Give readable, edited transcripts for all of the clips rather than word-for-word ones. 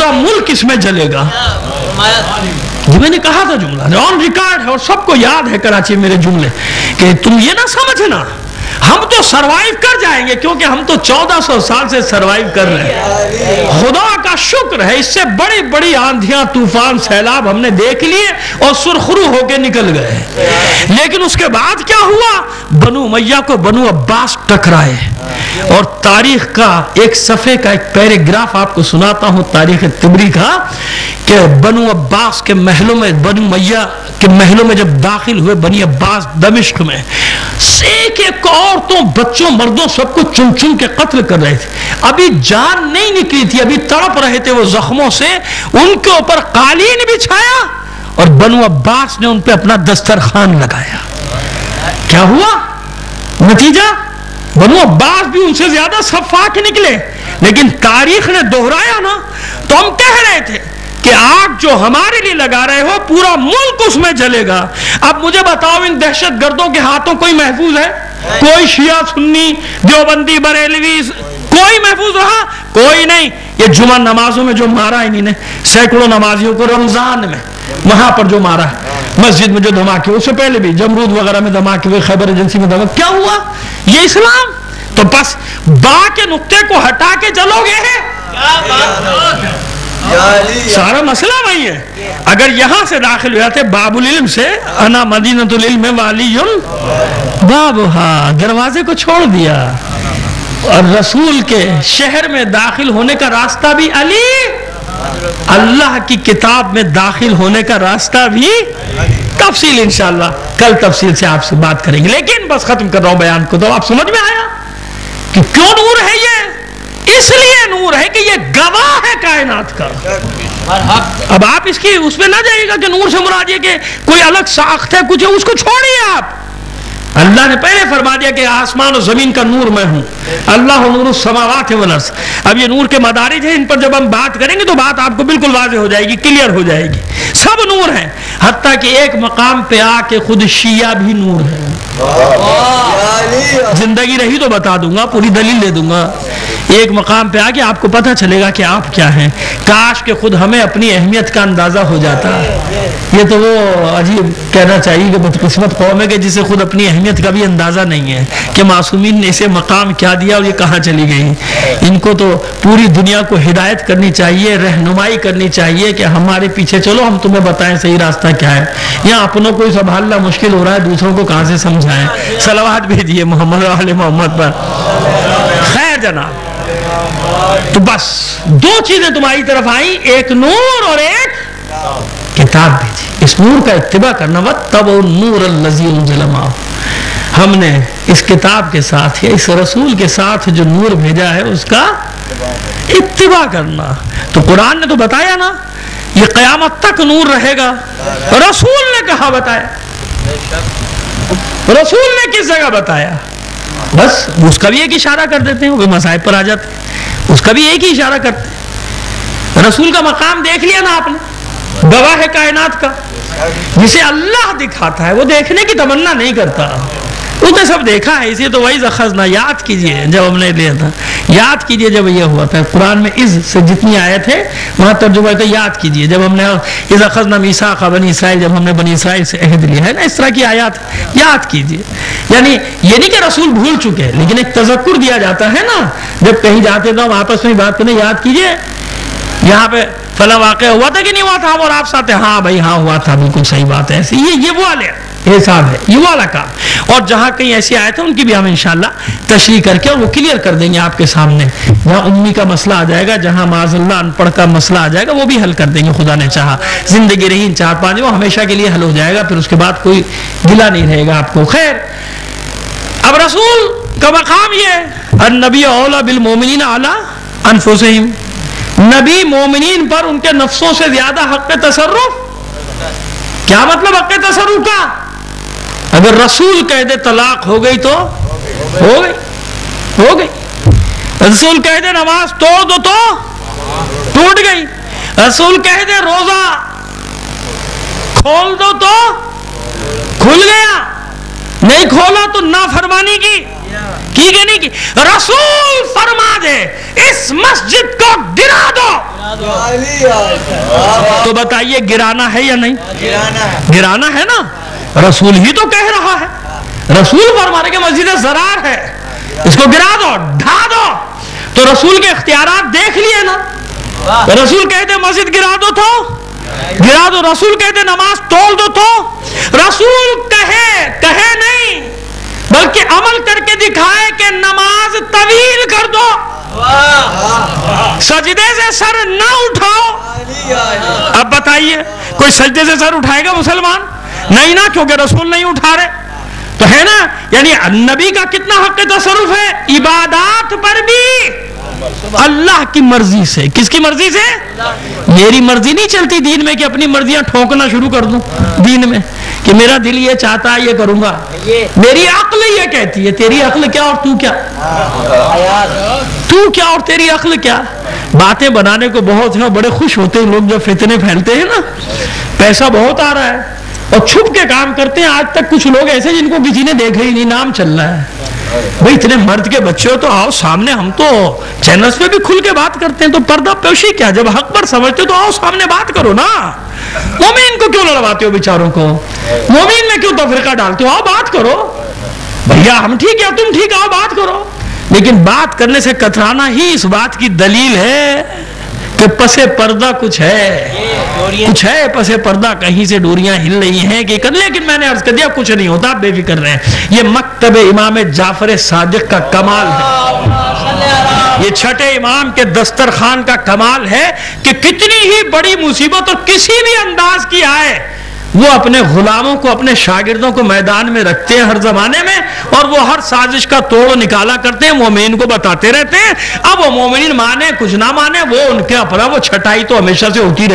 پورا ملک اس میں جلے گا. میں نے کہا تھا جملہ آن ریکارڈ ہے اور سب کو یاد ہے کراچی میرے جملے کہ تم یہ نہ سمجھنا ہم تو سروائیو کر جائیں گے کیونکہ ہم تو 1400 سال سے سروائیو کر رہے ہیں. خدا کا شکر ہے اس سے بڑی بڑی آندھیاں طوفان سیلاب ہم نے دیکھ لیے اور سرخرو ہو کے نکل گئے. لیکن اس کے بعد کیا ہوا؟ بنو امیہ کو بنو عباس ٹکرائے. اور تاریخ کا ایک صفحے کا ایک پیراگراف آپ کو سناتا ہوں تاریخ طبری کا کہ بنو عباس کے محلوں میں بنو امیہ کے محلوں میں جب داخل ہوئے بنی عباس دمشق میں ایک ایک عورتوں بچوں مردوں سب کو چن چن کے قتل کر رہے تھے. ابھی جان نہیں نکلی تھی ابھی تڑپ رہے تھے وہ زخموں سے. ان کے اوپر قالین بچھایا اور بنو عباس نے ان پہ اپنا دسترخوان لگایا. کیا ہوا نتیجہ؟ بنو عباس بھی ان سے زیادہ صفاک نکلے. لیکن تاریخ نے دہرایا نا تو ہم کہہ رہے تھے کہ آگ جو ہمارے لیے لگا رہے ہو پورا ملک اس میں جلے گا. اب مجھے بتاؤ ان دہشت گردوں کے ہاتھوں کوئی محفوظ ہے؟ کوئی شیعہ سنی دیوبندی بریلوی کوئی محفوظ رہا؟ کوئی نہیں. یہ جمعہ نمازوں میں جو مارا انہی نے سینکڑوں نمازیوں کو رمضان میں وہاں پر جو مارا مسجد میں جو دھماکے اس سے پہلے بھی جمرود وغیرہ میں دھماکے ہوئے خیبر ایجنسی میں دھماکے. کیا ہوا؟ یہ اسلام تو بس با کے نقطے کو ہٹا کے چلو گے سارا مسئلہ وہی ہے. اگر یہاں سے داخل ہوا تھے باب العلم سے انا مدینۃ العلم والی بابھا دروازے کو چھوڑ دیا اور رسول کے شہر میں داخل ہونے کا راستہ بھی علی اللہ کی کتاب میں داخل ہونے کا راستہ بھی تفصیل انشاءاللہ کل تفصیل سے آپ سے بات کریں گے. لیکن بس ختم کر رہا ہوں بیان کو تو آپ سمجھ میں آیا کہ کیوں نور ہے. یہ اس لیے نور ہے کہ یہ گواہ ہے کائنات کا. اب آپ اس کی اس میں نہ جائیے گا کہ نور سے مراد یہ کہ کوئی الگ ساخت ہے کچھ ہے اس کو چھوڑیے آپ. اللہ نے پہلے فرما دیا کہ آسمان و زمین کا نور میں ہوں. اللہ نور السماوات والارض. اب یہ نور کے مدارج ہیں ان پر جب ہم بات کریں گے تو بات آپ کو بالکل واضح ہو جائے گی کلیئر ہو جائے گی. سب نور ہیں حتیٰ کہ ایک مقام پہ آ کے خود شیعہ بھی نور ہے. زندگی رہی تو بتا دوں گا پوری دلیل دے دوں گا. ایک مقام پہ آ کے آپ کو پتہ چلے گا کہ آپ کیا ہیں. کاش کہ خود ہمیں اپنی اہمیت کا اندازہ ہو جاتا. یہ تو وہ عجیب کہنا چاہیے کہ بدقسمت قوم ہے کہ جسے خود اپنی اہمیت کا بھی اندازہ نہیں ہے کہ معصومین نے اسے مقام کیا دیا اور یہ کہاں چلی گئی. ان کو تو پوری دنیا کو ہدایت کرنی چاہیے رہنمائی کرنی چاہیے کہ ہمارے پیچھے چلو ہم تمہیں بتائیں صحیح راستہ کیا ہے. یہاں اپنوں کو سنبھالنا مشکل ہو رہا ہے دوسروں کو کہاں سے سمجھائیں. صلوات بھیجیے محمد علی محمد پر. خیر جناب تو بس دو چیزیں تمہاری طرف آئیں ایک نور اور ایک کتاب بھیجی. اس نور کا اتباع کرنا وَاتَّبَعُوا النُّورَ الَّذِي أُنزِلَ مَعَهُ. ہم نے اس کتاب کے ساتھ یا اس رسول کے ساتھ جو نور بھیجا ہے اس کا اتباع کرنا. تو قرآن نے تو بتایا نا یہ قیامت تک نور رہے گا. رسول نے کہاں بتایا؟ رسول نے کس جگہ بتایا؟ بس اس کا بھی ایک اشارہ کر دیتے ہیں وہ مصائب پر آ جاتے ہیں اس کا بھی ایک ہی اشارہ کرتے ہیں. رسول کا مقام دیکھ لیا نا آپ نے گواہ ہے کائنات کا. جسے اللہ دکھاتا ہے وہ دیکھنے کی تمنا نہیں کرتا. اس نے سب دیکھا ہے اسی تو وہی اخذنا یاد کیجئے جب ہم نے لیا تھا یاد کیجئے جب یہ ہوا تھا. قرآن میں اس سے جتنی آیت ہے وہاں ترجمہ ہے یاد کیجئے جب ہم نے اذ اخذنا میثاق بنی اسرائیل جب ہم نے بنی اسرائیل سے عہد لیا ہے نا اس طرح کی آیات یاد کیجئے. یعنی یہ نہیں کہ رسول بھول چکے لیکن ایک تذکر دیا جاتا ہے نا جب کہیں جاتے تو ہم آپس میں بات کرنے یاد کیجئے یہاں پہ فلاں واقعہ ہوا تھا کہ نہیں ہوا تھا اور آپ ساتھ ہاں بھائی ہاں ہوا تھا بالکل صحیح بات ہے ایسی یہ وہ والے حساب ہے یہ والا کام. اور جہاں کہیں ایسی آئے تھے ان کی بھی ہم انشاءاللہ تشریح کر کے اور وہ کلیئر کر دیں گے آپ کے سامنے. جہاں امی کا مسئلہ آ جائے گا جہاں معاذ اللہ ان پڑھ کا مسئلہ آ جائے گا وہ بھی حل کر دیں گے خدا نے چاہا. زندگی رہی ان 4-5 وہ ہمیشہ کے لیے حل ہو جائے گا پھر اس کے بعد کوئی گلہ نہیں رہے گا آپ کو. خیر اب رسول کا مقام یہ النبی اولی بالمومنین علی انفسہم. نبی مومنین پر ان کے نفسوں سے زیادہ حق تصرف. کیا مطلب حق تصرف کا؟ اگر رسول کہہ دے طلاق ہو گئی تو ہو گئی. رسول کہہ دے نماز توڑ دو تو ٹوٹ گئی. رسول کہہ دے روزہ کھول دو تو کھل گیا. نہیں کھولا تو نافرمانی کی کی کہ نہیں کی؟ رسول فرما دے اس مسجد کو گرا دو، تو بتائیے گرانا ہے یا نہیں؟ گرانا ہے نا، رسول ہی تو کہہ رہا ہے، رسول فرما رہے کہ مسجد زرار ہے، اس کو گرا دو، ڈھا دو، تو رسول کے اختیارات دیکھ لیے نا۔ رسول کہتے مسجد گرا دو تو گرا دو، رسول کہتے نماز توڑ دو تو، رسول کہے نہیں بلکہ عمل کر کے دکھائے کہ نماز طویل کر دو، سجدے سے سر نہ اٹھاؤ۔ اب بتائیے کوئی سجدے سے سر اٹھائے گا مسلمان؟ نہیں نا، کیونکہ رسول نہیں اٹھا رہے تو ہے نا۔ یعنی نبی کا کتنا حق تصرف ہے عبادات پر بھی؟ اللہ کی مرضی سے۔ کس کی مرضی سے؟ میری مرضی نہیں چلتی دین میں کہ اپنی مرضیاں ٹھوکنا شروع کر دوں دین میں کہ میرا دل یہ چاہتا ہے یہ کروں گا، میری عقل یہ کہتی ہے۔ تیری عقل کیا اور تو کیا؟ تو کیا اور تیری عقل کیا؟ باتیں بنانے کو بہت ہیں، بڑے خوش ہوتے ہیں لوگ جب فتنے پھیلتے ہیں نا، پیسہ بہت آ رہا ہے اور چھپ کے کام کرتے ہیں۔ آج تک کچھ لوگ ایسے جن کو کسی نے دیکھا ہی نہیں، نام چل رہا ہے۔ بھئی اتنے مرد کے بچے ہو تو آؤ سامنے، ہم تو چینلز پہ بھی کھل کے بات کرتے ہیں، تو پردہ پوشی کیا؟ جب حق پر سمجھتے تو آؤ سامنے بات کرو نا۔ مومن کو کیوں لڑواتے ہو بیچاروں کو؟ مومن میں کیوں تفرقہ ڈالتے ہو؟ آؤ بات کرو بھیا، ہم ٹھیک ہے تم ٹھیک، آؤ بات کرو۔ لیکن بات کرنے سے کترانا ہی اس بات کی دلیل ہے کہ پسے پردہ کچھ ہے پسے پردہ، کہیں سے ڈوریاں ہل رہی ہیں کہ لیکن میں نے عرض کر دیا کچھ نہیں ہوتا، بے فکر رہیں۔ یہ مکتب امام جعفر صادق کا کمال ہے، یہ چھٹے امام کے دسترخوان کا کمال ہے کہ کتنی ہی بڑی مصیبت اور کسی بھی انداز کی آئے، وہ اپنے غلاموں کو اپنے شاگردوں کو میدان میں رکھتے ہیں ہر زمانے میں، اور وہ ہر سازش کا توڑ نکالا کرتے ہیں، مومنین کو بتاتے رہتے ہیں۔ اب وہ مومنین مانے کچھ نہ مانے، وہ ان کے اپنا وہ چھٹائی تو ہمیشہ سے ہوتی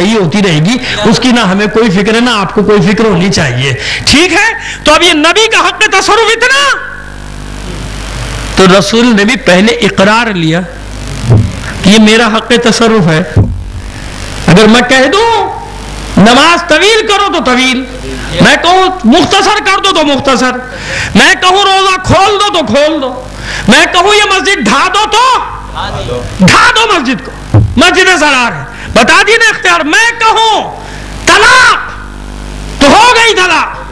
رہے گی، اس کی نہ ہمیں کوئی فکر ہے نہ آپ کو کوئی فکر ہونی چاہیے، ٹھیک ہے۔ تو اب یہ نبی کا حق تصرف اتنا، تو رسول نے بھی پہلے اقرار لیا کہ یہ میرا حق تصرف ہے۔ اگر میں کہہ دوں نماز طویل کرو تو طویل، میں کہوں مختصر کر دو تو مختصر، میں کہوں روزہ کھول دو تو کھول دو، میں کہوں یہ مسجد ڈھا دو تو ڈھا دو مسجد کو، مسجد زرار ہے، بتا دی نا اختیار۔ میں کہوں طلاق تو ہو گئی طلاق،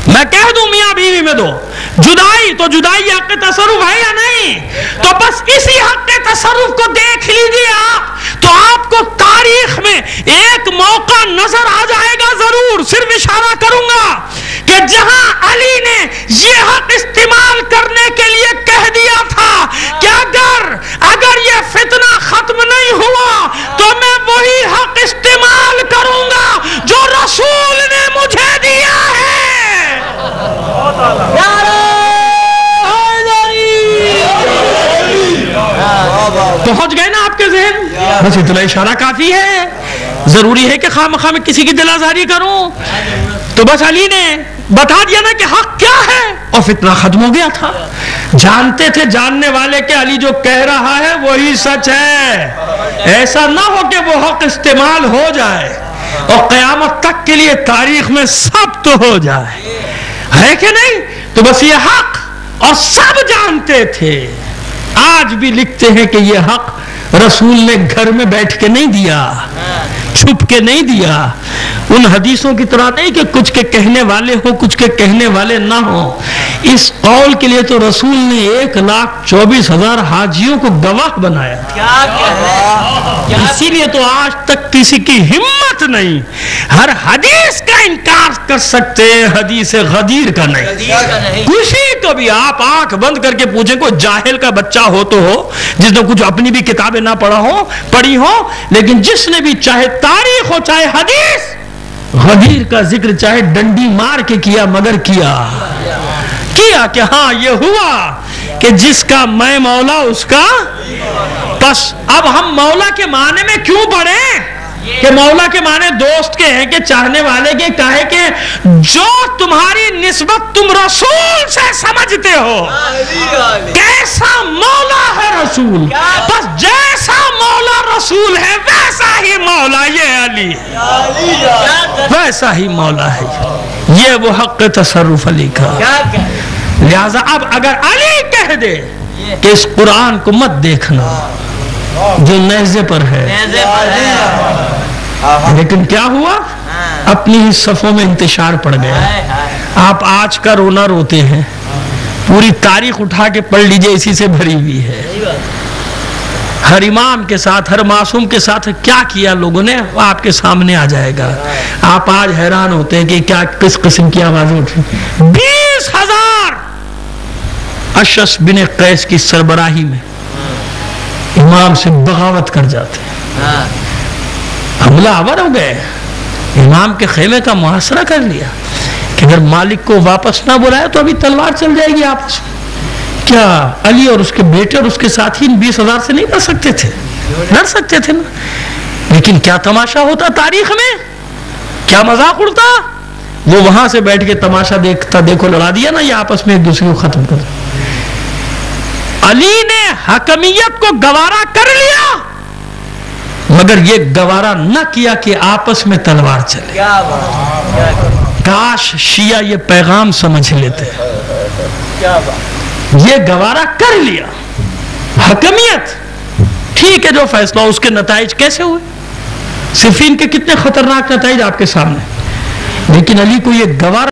میں کہہ دوں میاں بیوی میں دو، جدائی تو جدائی حق تصرف ہے یا نہیں؟ تو بس اسی حق تصرف کو دیکھ لیجیے آپ، تو آپ کو تاریخ میں ایک موقع نظر آ جائے گا ضرور، صرف اشارہ کروں گا کہ جہاں علی نے یہ حق استعمال کرنے کے لیے کہہ دیا تھا کہ اگر یہ فتنہ ختم نہیں ہوا تو میں وہی حق استعمال کروں گا جو رسول نے مجھے دیا ہے۔ پہنچ گئے نا آپ کے ذہن؟ بس اتنا اشارہ کافی ہے، ضروری ہے کہ خواہ مخواہ میں کسی کی دل آزاری کروں؟ تو بس علی نے بتا دیا نا کہ حق کیا ہے، اور فتنہ ختم ہو گیا تھا۔ جانتے تھے جاننے والے کہ علی جو کہہ رہا ہے وہی سچ ہے، ایسا نہ ہو کہ وہ حق استعمال ہو جائے اور قیامت تک کے لیے تاریخ میں ثبت ہو جائے، ہے کہ نہیں؟ تو بس یہ حق، اور سب جانتے تھے، آج بھی لکھتے ہیں کہ یہ حق رسول نے گھر میں بیٹھ کے نہیں دیا، چھپ کے نہیں دیا، ان حدیثوں کی طرح نہیں کہ کچھ کے کہنے والے ہوں کچھ کے کہنے والے نہ ہوں۔ اس قول کے لیے تو رسول نے 1,24,000 حاجیوں کو گواہ بنایا، اسی لیے تو آج تک کسی کی ہمت نہیں ہر حدیث کا انکار کر سکتے، حدیث غدیر کا نہیں۔ کسی کو بھی آپ آنکھ بند کر کے پوچھیں، کوئی جاہل کا بچہ ہو تو ہو جس نے کچھ اپنی بھی کتابیں نہ پڑھی ہو، لیکن جس نے بھی چاہے تاریخ ہو چاہے حدیث، غدیر کا ذکر چاہے ڈنڈی مار کے کیا مگر کیا کہ ہاں یہ ہوا کہ جس کا میں مولا اس کا۔ بس اب ہم مولا کے معنی میں کیوں پڑھیں کہ مولا کے معنی دوست کے ہیں کہ چاہنے والے کے، کہے کہ جو تمہاری نسبت تم رسول سے سمجھتے ہو، کیسا مولا ہے رسول، بس جیسا مولا رسول ہے ویسا ہی مولا یہ علی ہے، ویسا ہی مولا ہے، یہ وہ حق تصرف علی کا۔ لہذا اب اگر علی کہہ دے کہ اس قرآن کو مت دیکھنا جو نیزے پر ہے، لیکن کیا ہوا؟ اپنی ہی صفوں میں انتشار پڑ گیا۔ آپ آج کا رونا روتے ہیں، پوری تاریخ اٹھا کے پڑھ لیجئے، اسی سے بھری ہوئی ہے۔ ہر امام کے ساتھ، ہر معصوم کے ساتھ کیا کیا لوگوں نے، وہ آپ کے سامنے آ جائے گا۔ آپ آج حیران ہوتے ہیں کہ کیا کس قسم کی آوازیں اٹھی۔ 20,000 اشعث بن قیس کی سربراہی میں امام سے بغاوت کر جاتے ہیں، حملہ آور ہو گئے، امام کے خیمے کا محاصرہ کر لیا کہ اگر مالک کو واپس نہ بلایا تو ابھی تلوار چل جائے گی آپس میں۔ کیا علی اور اس کے بیٹے اور اس کے ساتھی ان 20,000 سے نہیں ڈر سکتے تھے؟ ڈر سکتے تھے نا، لیکن کیا تماشا ہوتا تاریخ میں، کیا مذاق اڑتا۔ وہ وہاں سے بیٹھ کے تماشا دیکھتا، دیکھو لڑا دیا نا، یہ آپس میں ایک دوسرے کو ختم کر۔ علی نے حکمیت کو گوارا کر لیا، مگر یہ گوارا نہ کیا کہ آپس میں تلوار چلے۔ کاش شیعہ یہ پیغام سمجھ لیتے۔ یہ گوارا کر لیا، حکمیت ٹھیک ہے، جو فیصلہ اس کے نتائج کیسے ہوئے، صفین کے کتنے خطرناک نتائج آپ کے سامنے، لیکن علی کو یہ گوارا